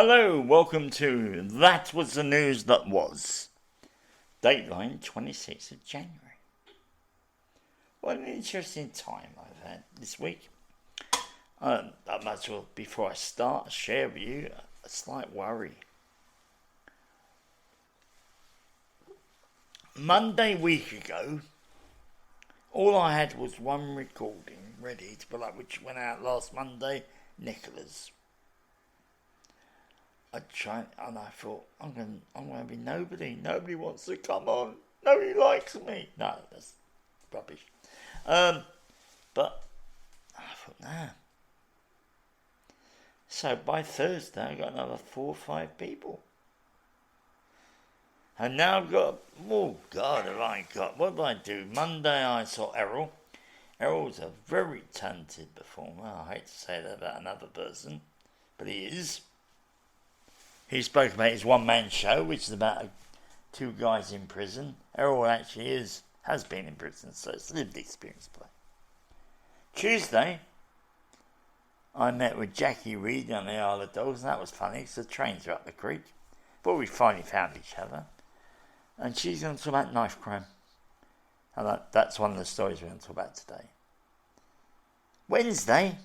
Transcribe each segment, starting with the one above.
Hello, welcome to That Was the News That Was. Dateline, 26th of January. What an interesting time I've had this week. I might as well, before I start, share with you a slight worry. Monday week ago, all I had was one recording ready to put up, which went out last Monday, Nicola's. I tried, and I thought, I'm going to be nobody. Nobody wants to come on. Nobody likes me. No, that's rubbish. But I thought, nah. So by Thursday, I got another 4 or 5 people. And now I've got, oh God, have I got, what did I do? Monday I saw Errol. Errol's a very talented performer. I hate to say that about another person, but he is. He spoke about his one-man show, which is about 2 guys in prison. Errol actually has been in prison, so it's a lived experience play. Tuesday, I met with Jackie Reid on the Isle of Dogs, and that was funny because the trains were up the creek. But we finally found each other. And she's going to talk about knife crime. And that's one of the stories we're going to talk about today. Wednesday,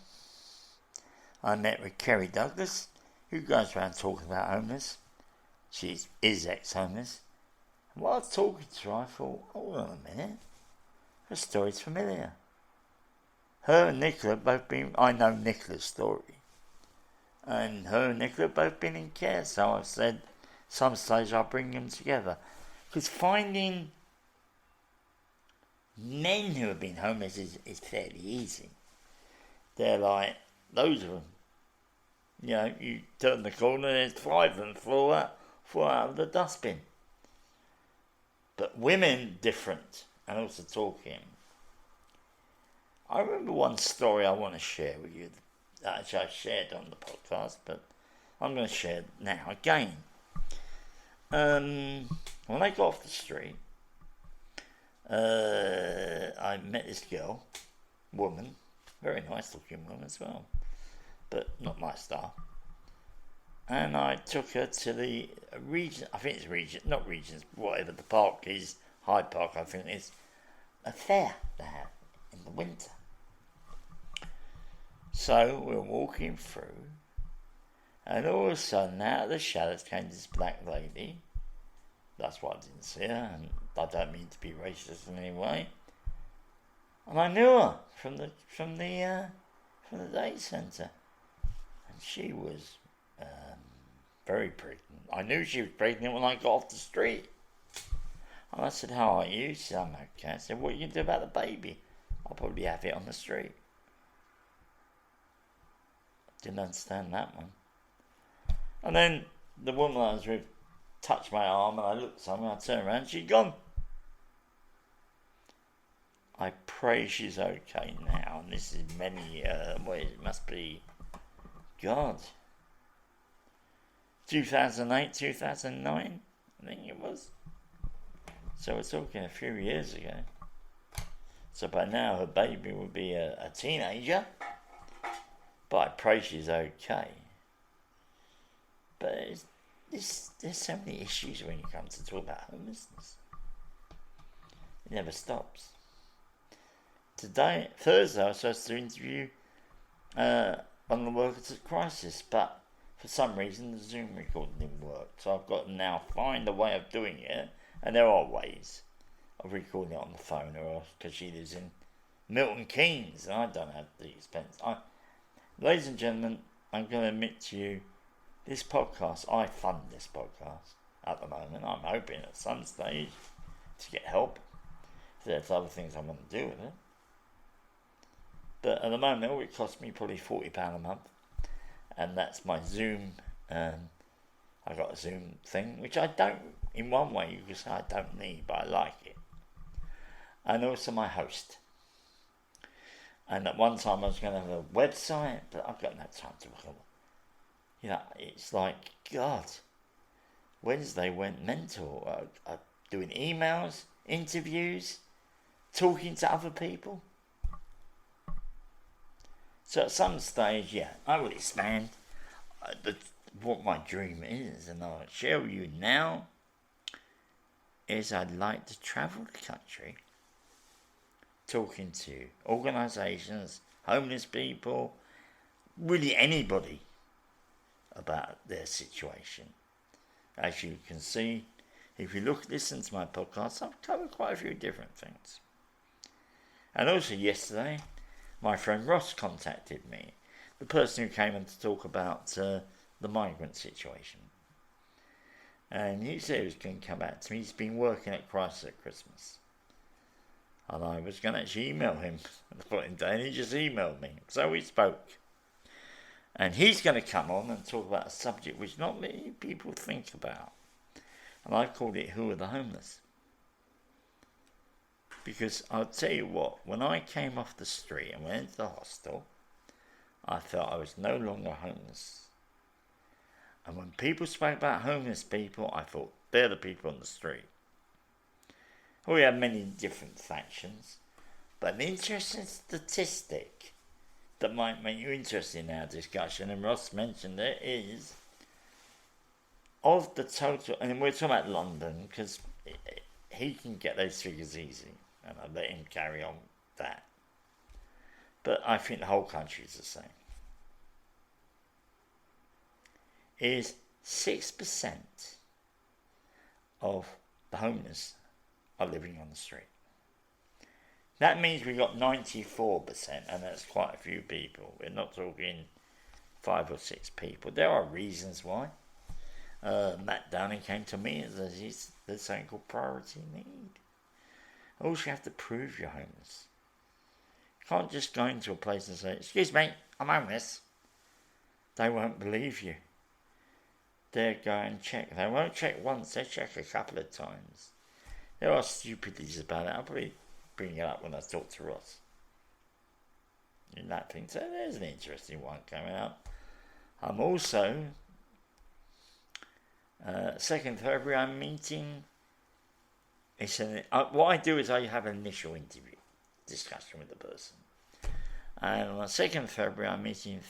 I met with Kerry Douglas, who goes around talking about homeless. She is ex-homeless. And while I was talking to her, I thought, hold on a minute. Her story's familiar. Her and Nicola both been, I know Nicola's story. And her and Nicola both been in care, so I said, some stage I'll bring them together. Because finding men who have been homeless is fairly easy. They're like, those of them. You know, you turn the corner, there's 5 of them fall out of the dustbin. But women, different, and also talking. I remember one story I want to share with you, that actually I shared on the podcast, but I'm going to share it now again. When I got off the street, I met this girl, woman, very nice looking woman as well, but not my style. And I took her to the region, I think it's region, not regions, whatever the park is, Hyde Park I think it is, a fair they have in the winter. So we're walking through, and all of a sudden out of the shadows came this black lady. That's why I didn't see her, and I don't mean to be racist in any way. And I knew her from the day centre. And she was very pregnant. I knew she was pregnant when I got off the street. And I said, how are you? She said, I'm okay. I said, what are you going to do about the baby? I'll probably have it on the street. Didn't understand that one. And then the woman I was with touched my arm, and I looked somewhere, I turned around, she'd gone. I pray she's okay now, and this is many, it must be, God, 2008, 2009, I think it was. So we're talking a few years ago. So by now her baby would be a teenager, but I pray she's okay. But there's so many issues when you come to talk about homelessness. It never stops. Thursday, I was supposed to interview one of the workers at Crisis, but for some reason the Zoom recording didn't work. So I've got to now find a way of doing it, and there are ways of recording it on the phone, or because she lives in Milton Keynes, and I don't have the expense. Ladies and gentlemen, I'm going to admit to you, this podcast, I fund this podcast at the moment. I'm hoping at some stage to get help. If there's other things I want to do with it. But at the moment, all it costs me probably £40 a month. And that's my Zoom. I got a Zoom thing, which I don't, in one way you could say I don't need, but I like it. And also my host. And at one time I was going to have a website, but I've got no time to look at it. You know, it's like, God, Wednesday went mental. Doing emails, interviews, talking to other people. So at some stage, yeah, I will expand. what my dream is, and I'll share with you now, is I'd like to travel the country talking to organisations, homeless people, really anybody about their situation. As you can see, if you listen to my podcast, I've covered quite a few different things. And also yesterday, my friend Ross contacted me, the person who came in to talk about the migrant situation. And he said he was going to come back to me. He's been working at Christ at Christmas. And I was going to actually email him the following day, and he just emailed me. So we spoke. And he's going to come on and talk about a subject which not many people think about. And I've called it Who Are the Homeless? Because I'll tell you what, when I came off the street and went into the hostel, I felt I was no longer homeless. And when people spoke about homeless people, I thought they're the people on the street. We have many different factions, but an interesting statistic that might make you interested in our discussion, and Ross mentioned it, is of the total, and we're talking about London because he can get those figures easy, and I'll let him carry on with that. But I think the whole country is the same. Is 6% of the homeless are living on the street. That means we've got 94%, and that's quite a few people. We're not talking 5 or 6 people. There are reasons why. Matt Downing came to me as there's something called priority need. Also, you have to prove you're homeless. You can't just go into a place and say, "Excuse me, I'm homeless." They won't believe you. They'll go and check. They won't check once, they check a couple of times. There are stupidities about it. I'll probably bring it up when I talk to Ross. In that thing. So there's an interesting one coming up. I'm also, 2nd February, I'm meeting. What I do is I have an initial interview, discussion with the person. And on 2nd February, I'm meeting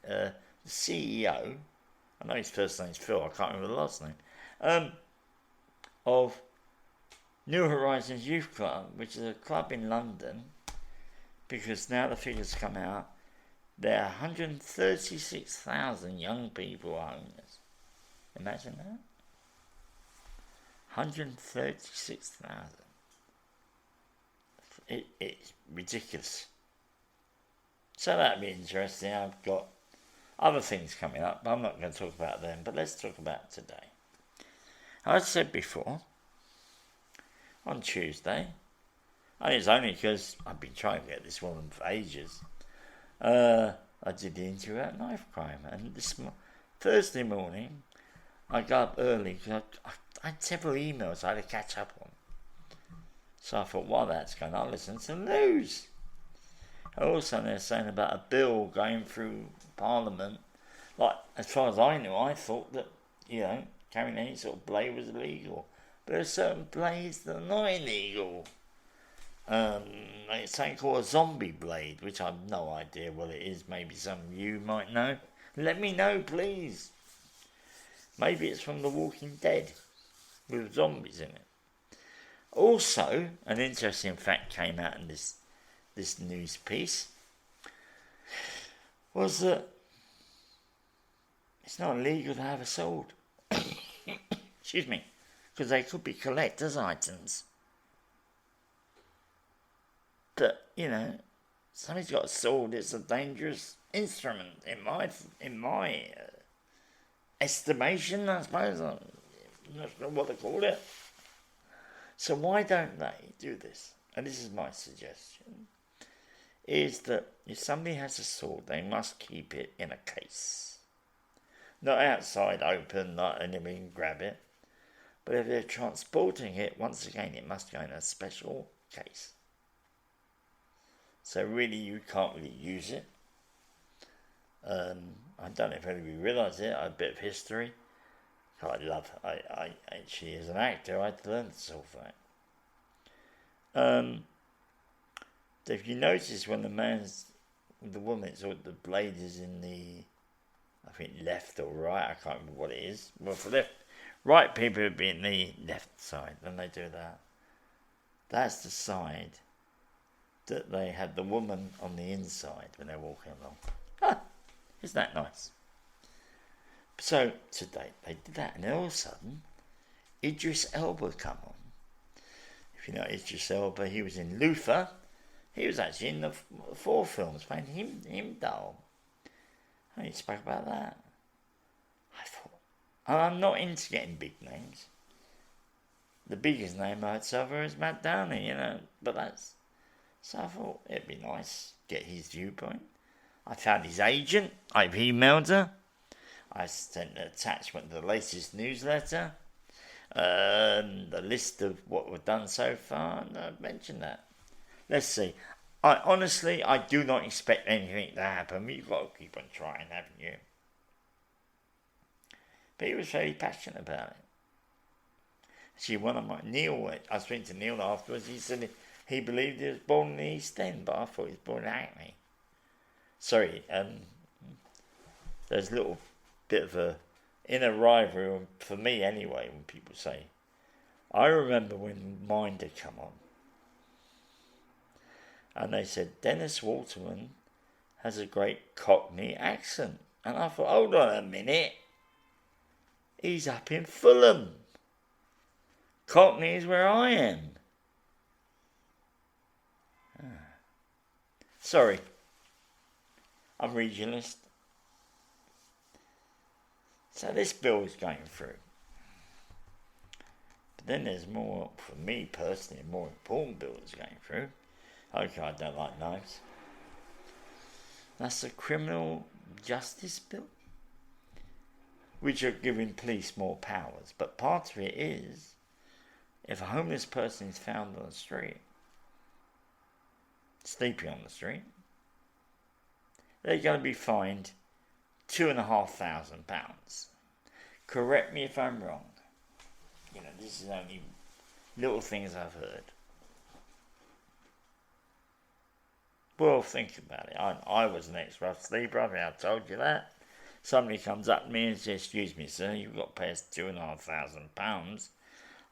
the CEO, I know his first name's Phil, I can't remember the last name, of New Horizons Youth Club, which is a club in London, because now the figures come out, there are 136,000 young people homeless. Imagine that. 136,000. It's ridiculous. So that'd be interesting. I've got other things coming up, but I'm not going to talk about them, but let's talk about today. As I said before, on Tuesday, and it's only because I've been trying to get this woman for ages, I did the interview about knife crime, and this Thursday morning, I got up early because I had several emails I had to catch up on. So I thought, while that's going on, I'll listen to the news. Also, they're saying about a bill going through Parliament. Like, as far as I knew, I thought that, carrying any sort of blade was illegal. But there are certain blades that are not illegal. It's something called a zombie blade, which I have no idea what it is. Maybe some of you might know. Let me know, please. Maybe it's from The Walking Dead, with zombies in it. Also, an interesting fact came out in this news piece, was that it's not illegal to have a sword. Excuse me, because they could be collector's items. But, somebody's got a sword, it's a dangerous instrument in my estimation, I suppose. I'm not sure what they call it. So why don't they do this? And this is my suggestion, is that if somebody has a sword, they must keep it in a case. Not outside, open, not anybody can grab it. But if they're transporting it, once again, it must go in a special case. So really, you can't really use it. I don't know if anybody realised it. I have a bit of history. I actually, as an actor, I had to learn this whole thing. If you notice when the woman, the blade is in the I think left or right, I can't remember what it is. Well, for left, right people would be in the left side when they do that. That's the side that they had the woman on the inside when they're walking along. Ah, isn't that nice? So today they did that, and then all of a sudden, Idris Elba come on. If you know Idris Elba, he was in Luther. He was actually in the 4 films playing Heimdall. And he spoke about that. I thought, and I'm not into getting big names. The biggest name I'd suffer is Matt Downey, you know, but that's... So I thought it'd be nice to get his viewpoint. I found his agent. I've emailed her. I sent an attachment to the latest newsletter. The list of what we've done so far, and I mentioned that. Let's see. I do not expect anything to happen. You've got to keep on trying, haven't you? But he was very passionate about it. See, one of my I was speaking to Neil afterwards. He said he believed he was born in the East End, but I thought he was born in Hackney. Sorry, there's a little bit of a inner rivalry for me anyway. When people say, I remember when Minder come on. And they said, Dennis Waterman has a great Cockney accent. And I thought, hold on a minute. He's up in Fulham. Cockney is where I am. Sorry. I'm regionalist. So this bill is going through. But then there's more, for me personally, a more important bill that's going through. Okay, I don't like knives. That's the criminal justice bill, which are giving police more powers. But part of it is, if a homeless person is found on the street, sleeping on the street, they're going to be fined £2,500. Correct me if I'm wrong. You know, this is only little things I've heard. Well, think about it. I was an ex-rough sleeper. I think I told you that. Somebody comes up to me and says, excuse me, sir, you've got to pay us £2,500.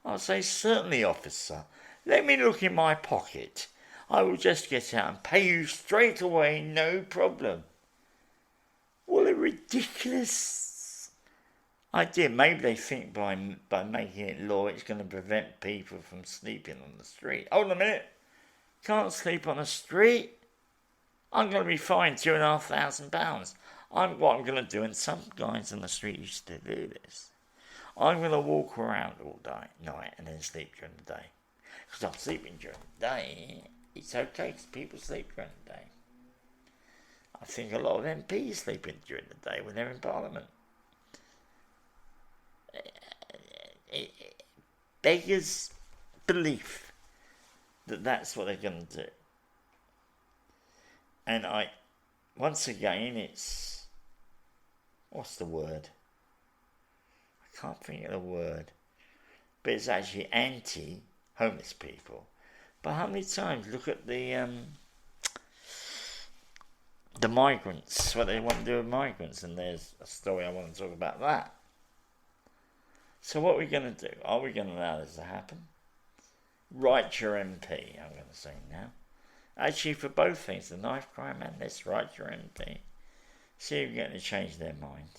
I'll say, certainly, officer. Let me look in my pocket. I will just get out and pay you straight away, no problem. What a ridiculous idea. Maybe they think by making it law, it's going to prevent people from sleeping on the street. Hold on a minute. Can't sleep on the street? I'm going to be fined £2,500. What I'm going to do, and some guys on the street used to do this, I'm going to walk around all night and then sleep during the day. Because I'm sleeping during the day, it's okay because people sleep during the day. I think a lot of MPs sleep during the day when they're in Parliament. It beggars belief that that's what they're going to do. And once again, it's, what's the word? I can't think of the word. But it's actually anti-homeless people. But how many times, look at the migrants, what they want to do with migrants, and there's a story I want to talk about that. So what are we going to do? Are we going to allow this to happen? Write your MP, I'm going to say now. Actually, for both things, the knife crime and this, write your MP. See if you're going to change their mind.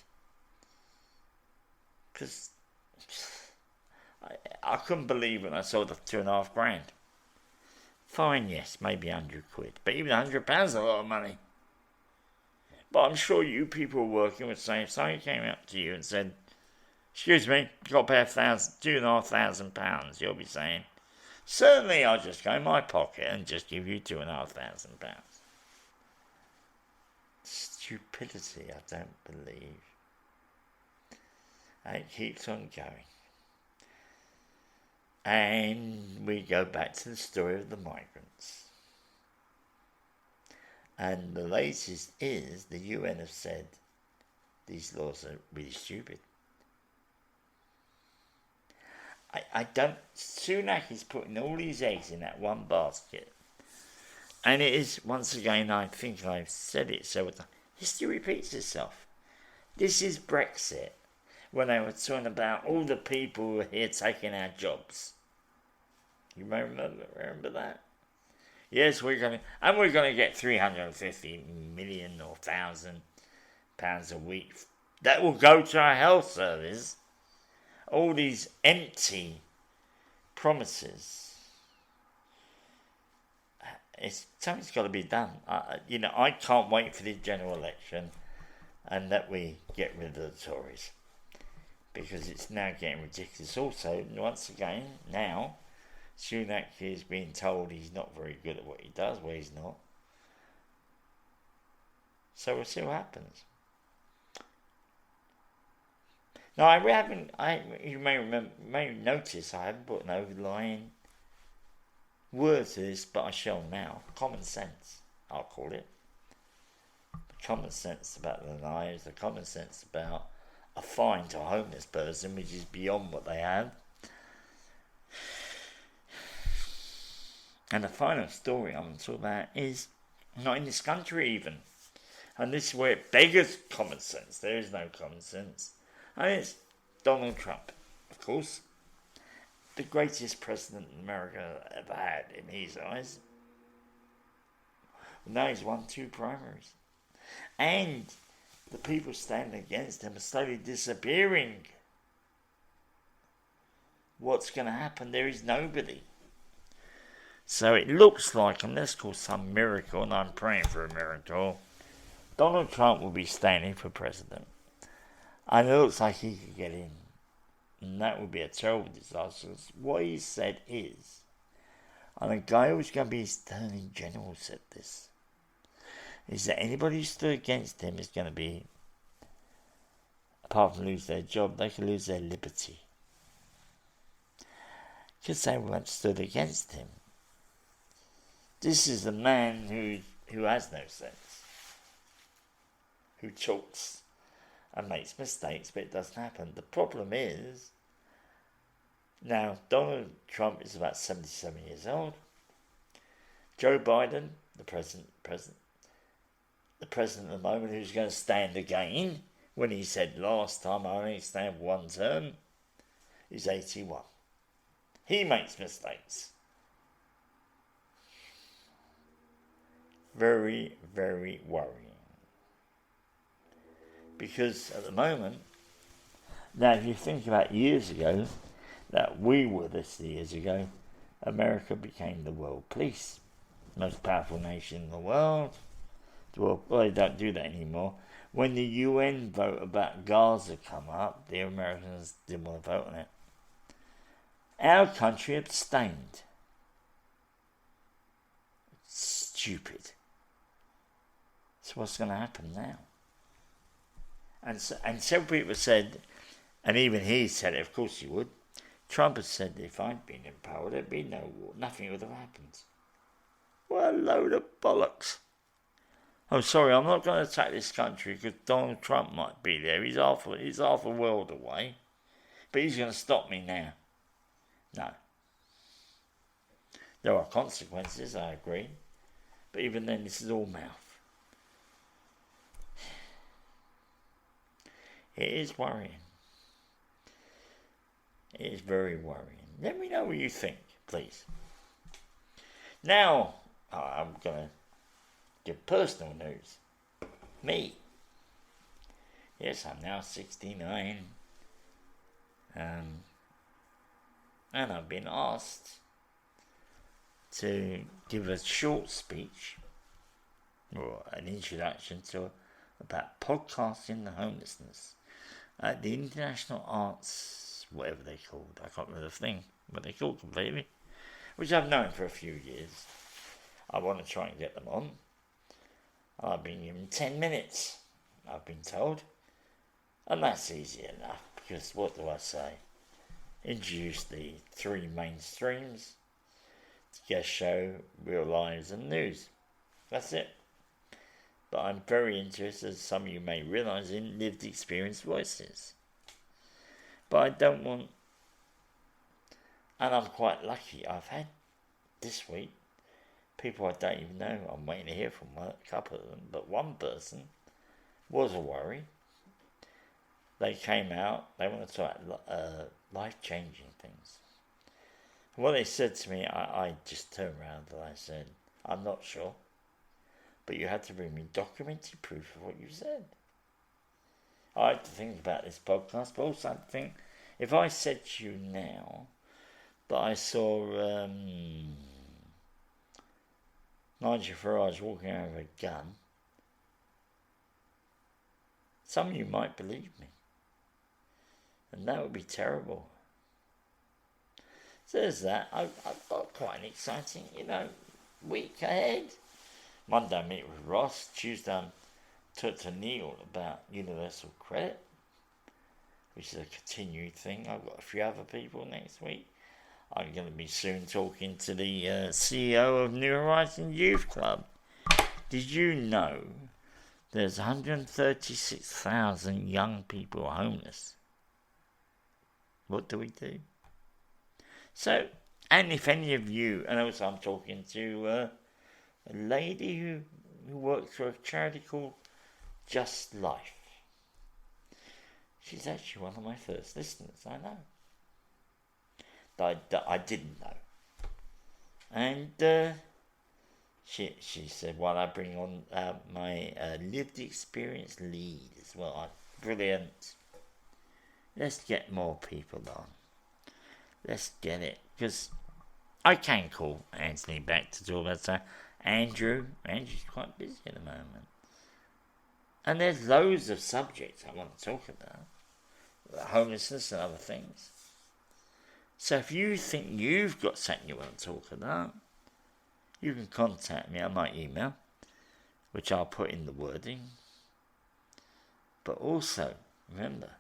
Because I couldn't believe when I saw the £2,500. Fine, yes, maybe £100. But even £100 is a lot of money. But I'm sure you people working would say, if somebody came up to you and said, excuse me, you've got to pay £2,500, you'll be saying, certainly I'll just go in my pocket and just give you £2,500. Stupidity, I don't believe. And it keeps on going. And we go back to the story of the migrants. And the latest is the UN have said these laws are really stupid. I don't... Sunak is putting all these eggs in that one basket. And it is, once again, I think I've said it, so history repeats itself. This is Brexit, when they were talking about all the people who are here taking our jobs. You may remember that? Yes, we're going to get 350 million or £1,000 a week. That will go to our health service. All these empty promises. Something's got to be done. I can't wait for the general election and that we get rid of the Tories, because it's now getting ridiculous. Also, once again, now Sunak is being told he's not very good at what he does. Well, he's not. So we'll see what happens. Now, you may notice I haven't put an overlying word to this, but I shall now. Common sense, I'll call it. The common sense about the knives, the common sense about a fine to a homeless person, which is beyond what they have. And the final story I'm going to talk about is not in this country even. And this is where it beggars common sense. There is no common sense. And it's Donald Trump, of course. The greatest president America ever had in his eyes. Now he's won 2 primaries. And the people standing against him are slowly disappearing. What's going to happen? There is nobody. So it looks like, unless called some miracle, and I'm praying for a miracle, Donald Trump will be standing for president. And it looks like he could get in. And that would be a terrible disaster. What he said is, and the guy who's going to be his Attorney General said this, is that anybody who stood against him is going to be, apart from lose their job, they could lose their liberty. Because they weren't stood against him. This is a man who has no sense, who talks and makes mistakes, but it doesn't happen. The problem is, now Donald Trump is about 77 years old. Joe Biden, the president at the moment, who's going to stand again, when he said last time I only stand 1 term, is 81. He makes mistakes. Very, very worrying. Because at the moment, now if you think about years ago, that we were this years ago, America became the world police. Most powerful nation in the world. Well, they don't do that anymore. When the UN vote about Gaza come up, the Americans didn't want to vote on it. Our country abstained. Stupid. So what's going to happen now? And several people said, and even he said it, of course he would, Trump has said that if I'd been in power, there'd be no war. Nothing would have happened. What a load of bollocks. I'm sorry, I'm not going to attack this country because Donald Trump might be there. He's half a world away. But he's going to stop me now. No. There are consequences, I agree. But even then, this is all mouth. It is worrying. It is very worrying. Let me know what you think, please. Now, I'm going to give personal news. Me. Yes, I'm now 69. And I've been asked to give a short speech or an introduction to about podcasting the homelessness at the International Arts, whatever they're called. I can't remember the thing, what they're called completely, which I've known for a few years. I want to try and get them on. I've been given 10 minutes, I've been told. And that's easy enough, because what do I say? Introduce the 3 mainstreams, guest show, real lives and news. That's it. But I'm very interested, as some of you may realise, in lived experience voices. But I don't want, and I'm quite lucky, I've had this week people I don't even know. I'm waiting to hear from a couple of them, but one person was a worry. they came out, they wanted to talk about life-changing things. And what they said to me, I just turned around and I said, I'm not sure, but you had to bring me documented proof of what you said. I had to think about this podcast, but also I think, if I said to you now that I saw Nigel Farage walking around with a gun, some of you might believe me. And that would be terrible. So there's that. I've got quite an exciting, week ahead. Monday I meet with Ross. Tuesday I talk to Neil about universal credit, which is a continued thing. I've got a few other people next week. I'm going to be soon talking to the CEO of New Horizons Youth Club. Did you know there's 136,000 young people homeless? What do we do? So, and if any of you, and also I'm talking to a lady who works for a charity called Just Life. She's actually one of my first listeners, I know. That I didn't know. And she said, well, I bring on my lived experience lead as well. Brilliant. Let's get more people on. Let's get it. Because I can call Anthony back to talk about that. Andrew's quite busy at the moment. And there's loads of subjects I want to talk about. Homelessness and other things. So if you think you've got something you want to talk about, you can contact me on my email, which I'll put in the wording. But also, remember,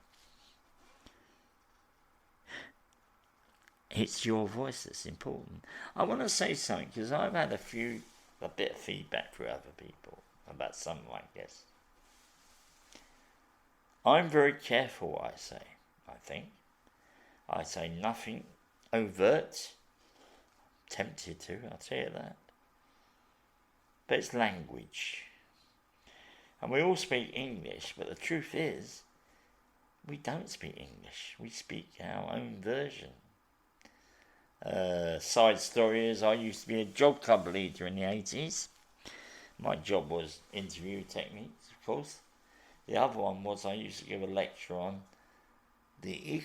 it's your voice that's important. I want to say something, because I've had a bit of feedback from other people about some of my guests. I'm very careful what I say, I think. I say nothing overt. I'm tempted to, I'll tell you that. But it's language. And we all speak English, but the truth is, we don't speak English. We speak our own version. Side story is, I used to be a job club leader in the 80s. My job was interview techniques, of course. The other one was I used to give a lecture on the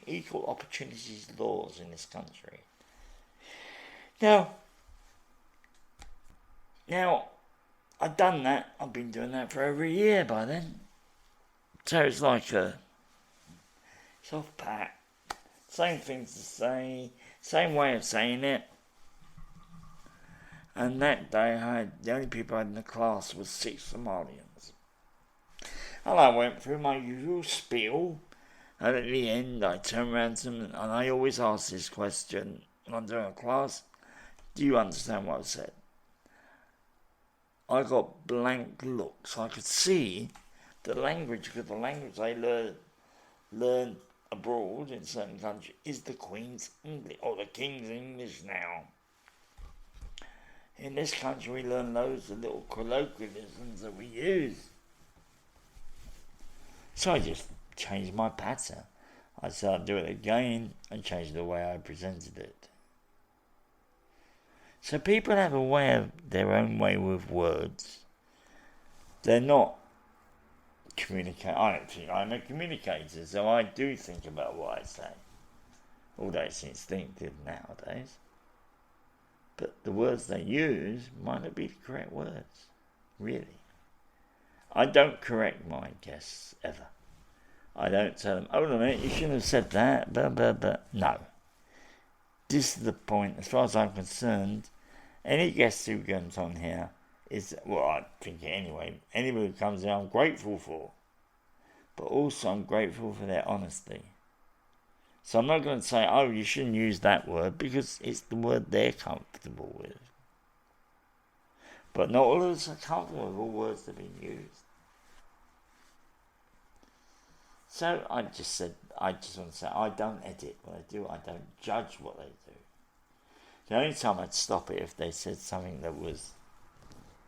equal opportunities laws in this country. Now, I've done that. I've been doing that for over a year by then. So it's like it's off pat. Same things to say, same way of saying it. And that day the only people I had in the class was 6 Somalians. And I went through my usual spiel. And at the end, I turned around to them, and I always ask this question when I'm doing a class: do you understand what I said? I got blank looks. I could see the language, because the language I learned abroad in certain countries is the Queen's English, or the King's English now. In this country, we learn loads of little colloquialisms that we use. So I just changed my pattern. I said I'd do it again and change the way I presented it. So people have their own way with words. They're not communicate. I don't think I'm a communicator, so I do think about what I say. Although it's instinctive nowadays. But the words they use might not be the correct words. Really. I don't correct my guests ever. I don't tell them, hold on a minute, you shouldn't have said that, blah, blah, blah. No. This is the point, as far as I'm concerned. Any guest who comes on here is, well, I think it anyway, anybody who comes in I'm grateful for. But also I'm grateful for their honesty. So I'm not going to say, oh, you shouldn't use that word, because it's the word they're comfortable with. But not all of us are comfortable with all words that are being used. So I just want to say, I don't edit what they do. I don't judge what they do. The only time I'd stop it if they said something that was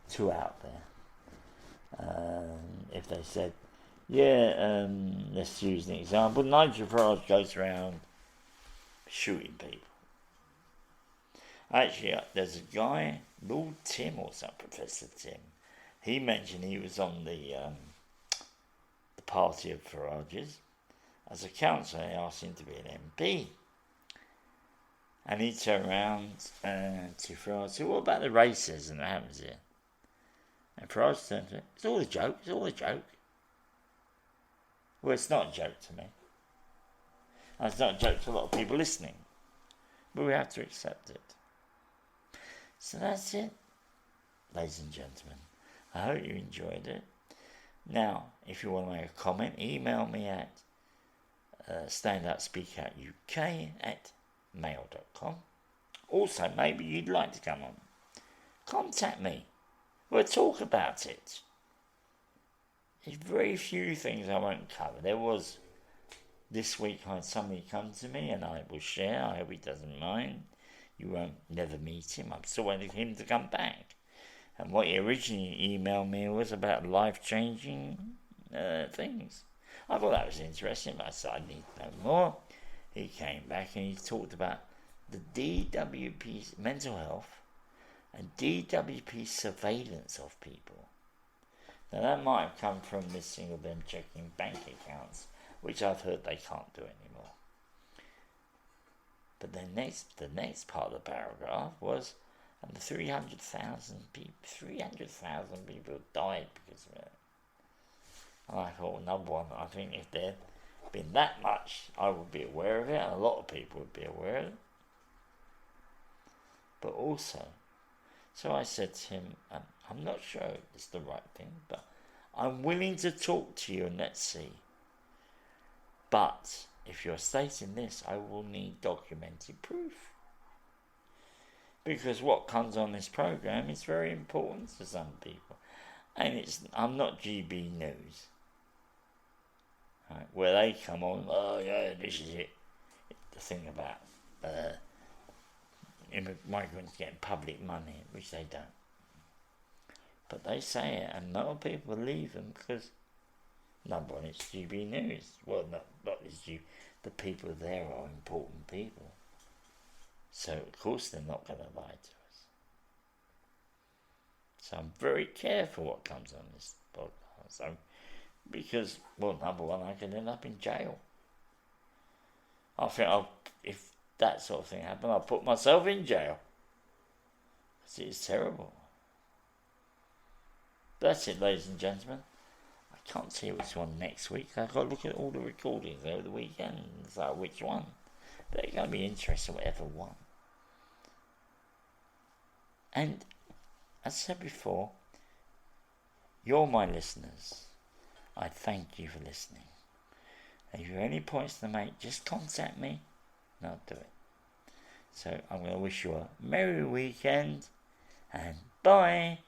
too out there. If they said, let's use an example. Nigel Farage goes around shooting people. Actually, there's a guy, Lord Tim or something, Professor Tim. He mentioned he was on the party of Farage's. As a councillor, they asked him to be an MP. And he turned around to Farage and said, what about the racism that happens here? And Farage turned to him, it's all a joke, it's all a joke. Well, it's not a joke to me. And it's not a joke to a lot of people listening. But we have to accept it. So that's it, ladies and gentlemen. I hope you enjoyed it. Now, if you want to make a comment, email me at standoutspeakoutuk@mail.com. Also, maybe you'd like to come on. Contact me. We'll talk about it. There's very few things I won't cover. There was, this week I had somebody come to me and I will share. I hope he doesn't mind. You won't never meet him. I'm still waiting for him to come back. And what he originally emailed me was about life-changing things. I thought that was interesting, but I said I need to know more. He came back and he talked about the DWP's mental health and DWP's surveillance of people. Now that might have come from this thing of them checking bank accounts, which I've heard they can't do anymore. But the next part of the paragraph was, and the 300,000 people died because of it. And I thought, number one, I think if there'd been that much, I would be aware of it, and a lot of people would be aware of it. But also, so I said to him, I'm not sure it's the right thing, but I'm willing to talk to you and let's see. But if you're stating this, I will need documented proof. Because what comes on this program is very important to some people. And I'm not GB News. Right, where they come on, oh yeah, this is it. The thing about migrants getting public money, which they don't. But they say it, and a lot of people believe them because, number one, it's GB News. Well, not it's GB. The people there are important people. So, of course, they're not going to lie to us. So, I'm very careful what comes on this podcast. Because, well, number one, I can end up in jail. I think if that sort of thing happened, I'll put myself in jail. Because it's terrible. That's it, ladies and gentlemen. I can't tell you which one next week. I've got to look at all the recordings over the weekend and decide which one. They're going to be interesting, whatever one. And, as I said before, you're my listeners. I thank you for listening. And if you have any points to make, just contact me and I'll do it. So, I'm going to wish you a merry weekend and bye.